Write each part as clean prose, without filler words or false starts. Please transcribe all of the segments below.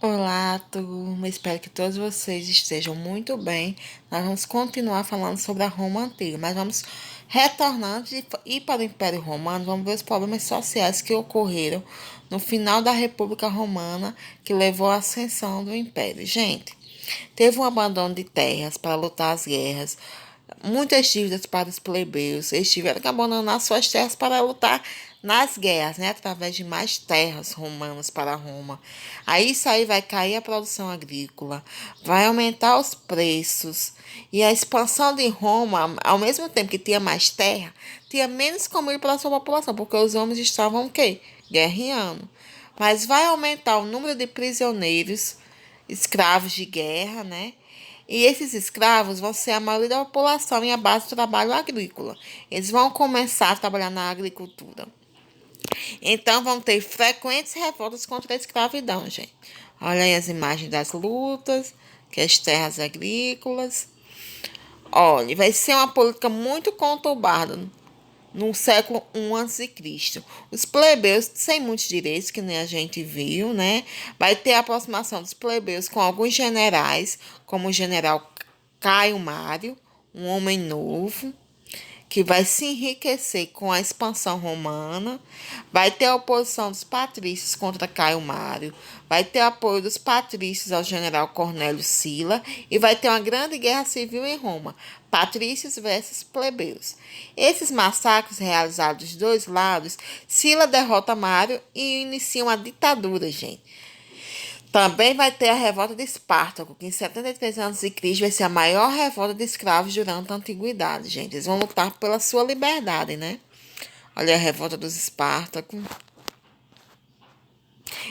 Olá, turma. Espero que todos vocês estejam muito bem. Nós vamos continuar falando sobre a Roma antiga, mas vamos retornando e ir para o Império Romano. Vamos ver os problemas sociais que ocorreram no final da República Romana, que levou à ascensão do Império. Gente, teve um abandono de terras para lutar as guerras, muitas dívidas para os plebeus. Eles tiveram que abandonar suas terras para lutar nas guerras, né? Através de mais terras romanas para Roma. Aí isso aí vai cair a produção agrícola, vai aumentar os preços. E a expansão de Roma, ao mesmo tempo que tinha mais terra, tinha menos como ir para a sua população, porque os homens estavam o quê? Guerreando. Mas vai aumentar o número de prisioneiros, escravos de guerra, né? E esses escravos vão ser a maioria da população em a base do trabalho agrícola. Eles vão começar a trabalhar na agricultura. Então vão ter frequentes revoltas contra a escravidão, gente. Olha aí as imagens das lutas, que é as terras agrícolas. Olha, vai ser uma política muito conturbada no século I a.C. Os plebeus, sem muitos direitos, que nem a gente viu, né? Vai ter a aproximação dos plebeus com alguns generais, como o general Caio Mário, um homem novo, que vai se enriquecer com a expansão romana, vai ter a oposição dos patrícios contra Caio Mário, vai ter apoio dos patrícios ao general Cornélio Sila e vai ter uma grande guerra civil em Roma, patrícios versus plebeus. Esses massacres realizados dos dois lados, Sila derrota Mário e inicia uma ditadura, gente. Também vai ter a revolta de Espartaco, que em 73 anos de Cristo vai ser a maior revolta de escravos durante a antiguidade, gente. Eles vão lutar pela sua liberdade, né? Olha a revolta dos Espartaco.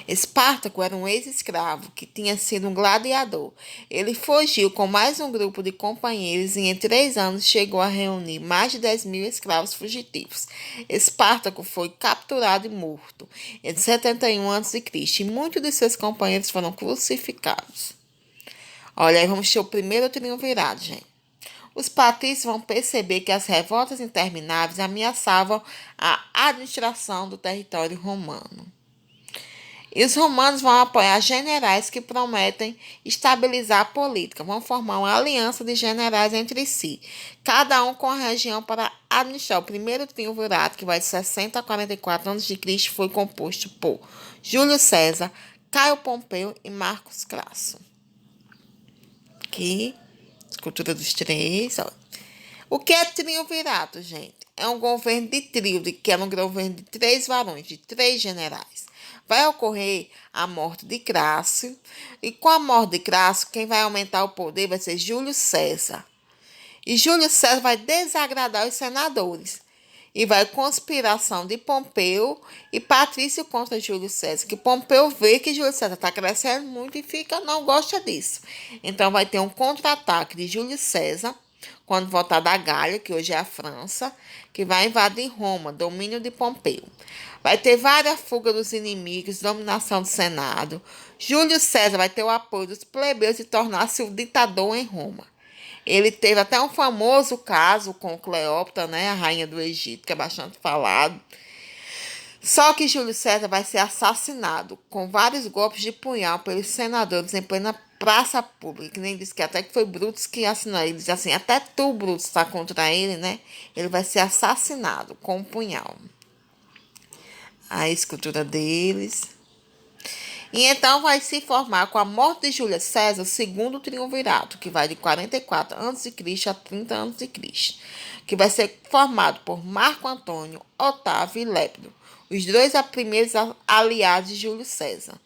Espartaco era um ex-escravo que tinha sido um gladiador. Ele fugiu com mais um grupo de companheiros e em 3 anos chegou a reunir mais de 10 mil escravos fugitivos. Espartaco foi capturado e morto em 71 a.C. e muitos de seus companheiros foram crucificados. Olha, aí vamos ter o primeiro triunvirato, gente. Os patrícios vão perceber que as revoltas intermináveis ameaçavam a administração do território romano. E os romanos vão apoiar generais que prometem estabilizar a política, vão formar uma aliança de generais entre si, cada um com a região para administrar. O primeiro triunvirato, que vai de 60 a 44 a.C., foi composto por Júlio César, Caio Pompeu e Marcos Crasso. Aqui, escultura dos três. Ó. O que é triunvirato, gente? É um governo de tríade, que é um governo de 3 varões, de 3 generais. Vai ocorrer a morte de Crasso, e com a morte de Crasso, quem vai aumentar o poder vai ser Júlio César. E Júlio César vai desagradar os senadores. E vai conspiração de Pompeu e Patrício contra Júlio César. Que Pompeu vê que Júlio César está crescendo muito e não gosta disso. Então vai ter um contra-ataque de Júlio César, quando voltar da Gália, que hoje é a França, que vai invadir Roma, domínio de Pompeu. Vai ter várias fugas dos inimigos, dominação do Senado. Júlio César vai ter o apoio dos plebeus e tornar-se o ditador em Roma. Ele teve até um famoso caso com Cleópatra, né, a rainha do Egito, que é bastante falado. Só que Júlio César vai ser assassinado com vários golpes de punhal pelos senadores em plena praça pública. Que nem disse que até que foi Brutus que assinou. Ele diz assim, até tu, Brutus, está contra ele, né? Ele vai ser assassinado com um punhal. A escultura deles. E então vai se formar com a morte de Júlio César o segundo triunvirato, que vai de 44 a.C. a 30 a.C., que vai ser formado por Marco Antônio, Otávio e Lépido, os dois primeiros aliados de Júlio César.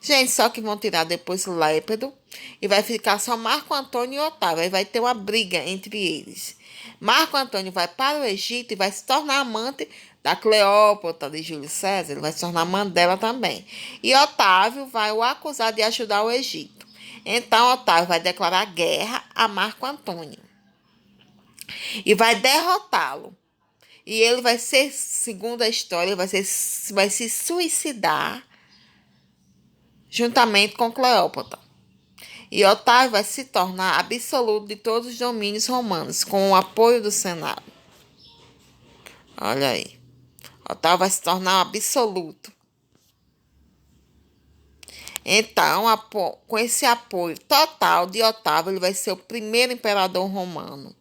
Gente, só que vão tirar depois Lépido e vai ficar só Marco Antônio e Otávio. Aí vai ter uma briga entre eles. Marco Antônio vai para o Egito e vai se tornar amante da Cleópatra de Júlio César. Ele vai se tornar amante dela também. E Otávio vai o acusar de ajudar o Egito. Então Otávio vai declarar guerra a Marco Antônio e vai derrotá-lo. E ele vai ser, segundo a história, vai se suicidar juntamente com Cleópatra. E Otávio vai se tornar absoluto de todos os domínios romanos, com o apoio do Senado. Olha aí. Otávio vai se tornar um absoluto. Então, com esse apoio total de Otávio, ele vai ser o primeiro imperador romano.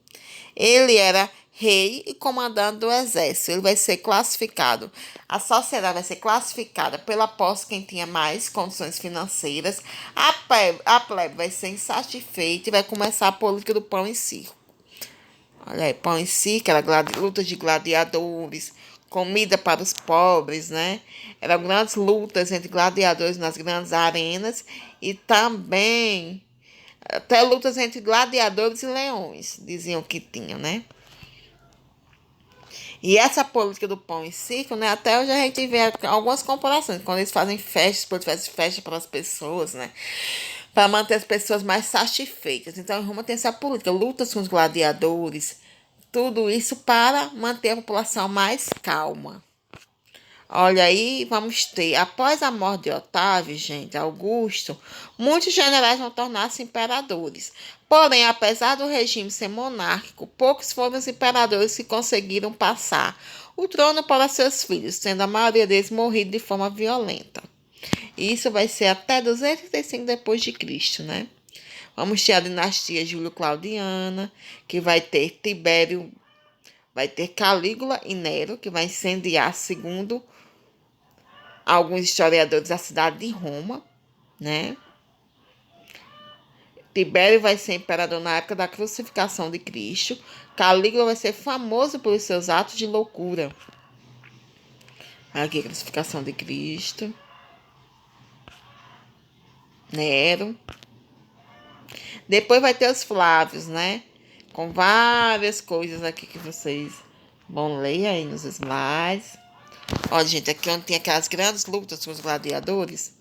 Ele era rei e comandante do exército. Ele vai ser classificado. A sociedade vai ser classificada pela posse quem tinha mais condições financeiras. A plebe vai ser insatisfeita e vai começar a política do pão e circo. Olha aí, pão em si, que era lutas de gladiadores, comida para os pobres, né? Eram grandes lutas entre gladiadores nas grandes arenas e também até lutas entre gladiadores e leões, diziam que tinham, né? E essa política do pão e circo, né? Até hoje a gente vê algumas comparações, quando eles fazem festas, depois fazem festa para as pessoas, né? Para manter as pessoas mais satisfeitas. Então, em Roma tem essa política, lutas com os gladiadores, tudo isso para manter a população mais calma. Olha aí, vamos ter, após a morte de Otávio, gente, Augusto, muitos generais vão tornar-se imperadores. Porém, apesar do regime ser monárquico, poucos foram os imperadores que conseguiram passar o trono para seus filhos, sendo a maioria deles morrido de forma violenta. E isso vai ser até 235 depois de Cristo, né? Vamos ter a dinastia Júlio-Claudiana, que vai ter Tibério, vai ter Calígula e Nero, que vai incendiar, segundo alguns historiadores, a cidade de Roma, né? Tibério vai ser imperador na época da crucificação de Cristo. Calígula vai ser famoso pelos seus atos de loucura. Aqui, crucificação de Cristo. Nero. Depois vai ter os Flávios, né? Com várias coisas aqui que vocês vão ler aí nos slides. Olha, gente, aqui onde tem aquelas grandes lutas com os gladiadores,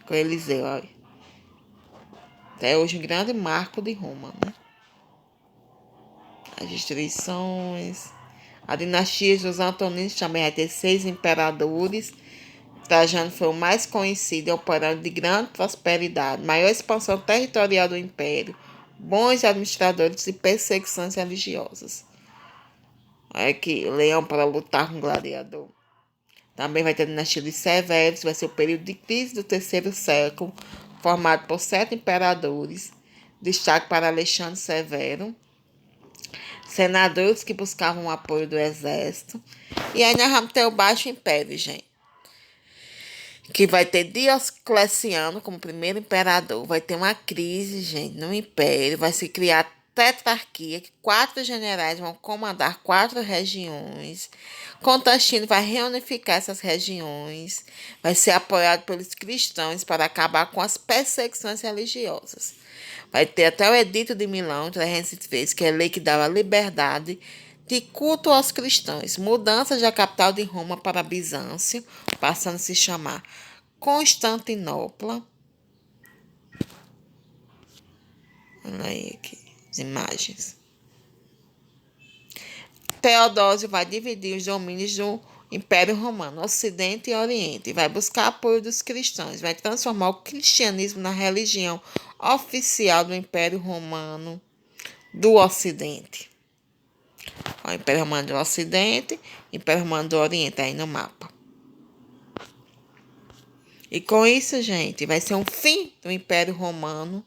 com Eliseu, olha. Até hoje um grande marco de Roma, né? As destruições. A dinastia dos Antoninos também vai ter 6 imperadores. Trajano foi o mais conhecido, operando de grande prosperidade, maior expansão territorial do império, bons administradores e perseguições religiosas. Olha aqui, leão para lutar com o gladiador. Também vai ter a dinastia de Severos, vai ser o período de crise do terceiro século, formado por 7 imperadores. Destaque para Alexandre Severo. Senadores que buscavam o apoio do exército. E aí nós vamos ter o Baixo Império, gente. Que vai ter Diocleciano como primeiro imperador. Vai ter uma crise, gente, no império. Vai se criar tetrarquia, que 4 generais vão comandar 4 regiões. Constantino vai reunificar essas regiões. Vai ser apoiado pelos cristãos para acabar com as perseguições religiosas. Vai ter até o Edito de Milão, 303, que é a lei que dava liberdade de culto aos cristãos. Mudança da capital de Roma para Bizâncio, passando a se chamar Constantinopla. Olha aí aqui as imagens. Teodósio vai dividir os domínios do Império Romano, Ocidente e Oriente, vai buscar apoio dos cristãos, vai transformar o cristianismo na religião oficial do Império Romano do Ocidente. O Império Romano do Ocidente, Império Romano do Oriente aí no mapa. E com isso, gente, vai ser um fim do Império Romano.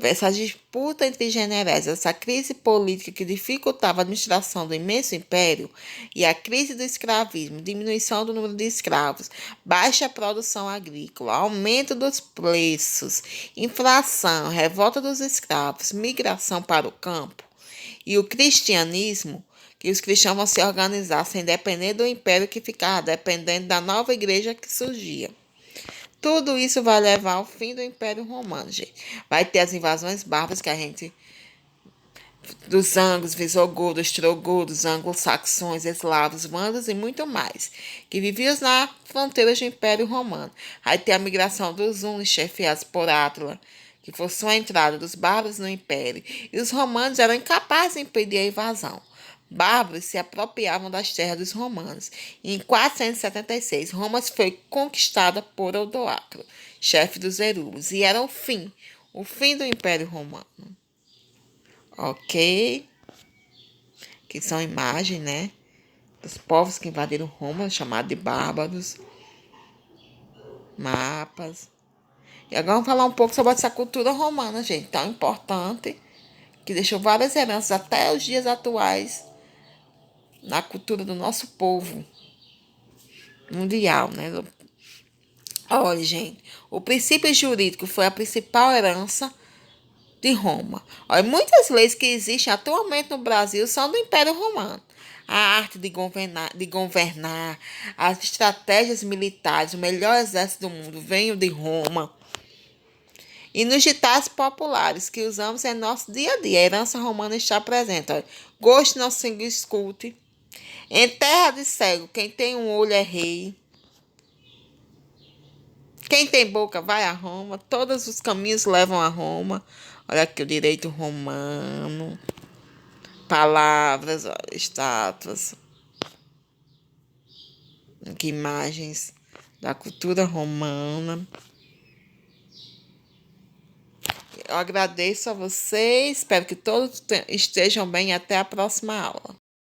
Essa disputa entre generais, essa crise política que dificultava a administração do imenso império e a crise do escravismo, diminuição do número de escravos, baixa produção agrícola, aumento dos preços, inflação, revolta dos escravos, migração para o campo e o cristianismo, que os cristãos vão se organizar sem depender do império que ficava dependendo da nova igreja que surgia. Tudo isso vai levar ao fim do Império Romano, gente. Vai ter as invasões bárbaras que a gente... dos anglos, visigodos, ostrogodos, anglo-saxões, eslavos, vândalos e muito mais, que viviam na fronteira do Império Romano. Vai ter a migração dos hunos, chefiados por Átila, que forçou a entrada dos bárbaros no Império, e os romanos eram incapazes de impedir a invasão. Bárbaros se apropriavam das terras dos romanos. E em 476, Roma foi conquistada por Odoacro, chefe dos Erulos, e era o fim do Império Romano. Ok? Que são imagens, né? Dos povos que invadiram Roma, chamados de bárbaros. mapas. E agora vamos falar um pouco sobre essa cultura romana, gente, tão importante, que deixou várias heranças até os dias atuais na cultura do nosso povo mundial, né? Olha, gente, o princípio jurídico foi a principal herança de Roma. Olha, muitas leis que existem atualmente no Brasil são do Império Romano. A arte de governar, as estratégias militares, o melhor exército do mundo veio de Roma. E nos ditados populares que usamos em nosso dia a dia, a herança romana está presente. Olha, gosto não se escute. Em terra de cego, quem tem um olho é rei. Quem tem boca vai a Roma. Todos os caminhos levam a Roma. Olha aqui o direito romano. Palavras, olha, estátuas. Aqui imagens da cultura romana. Eu agradeço a vocês. Espero que todos estejam bem. Até a próxima aula.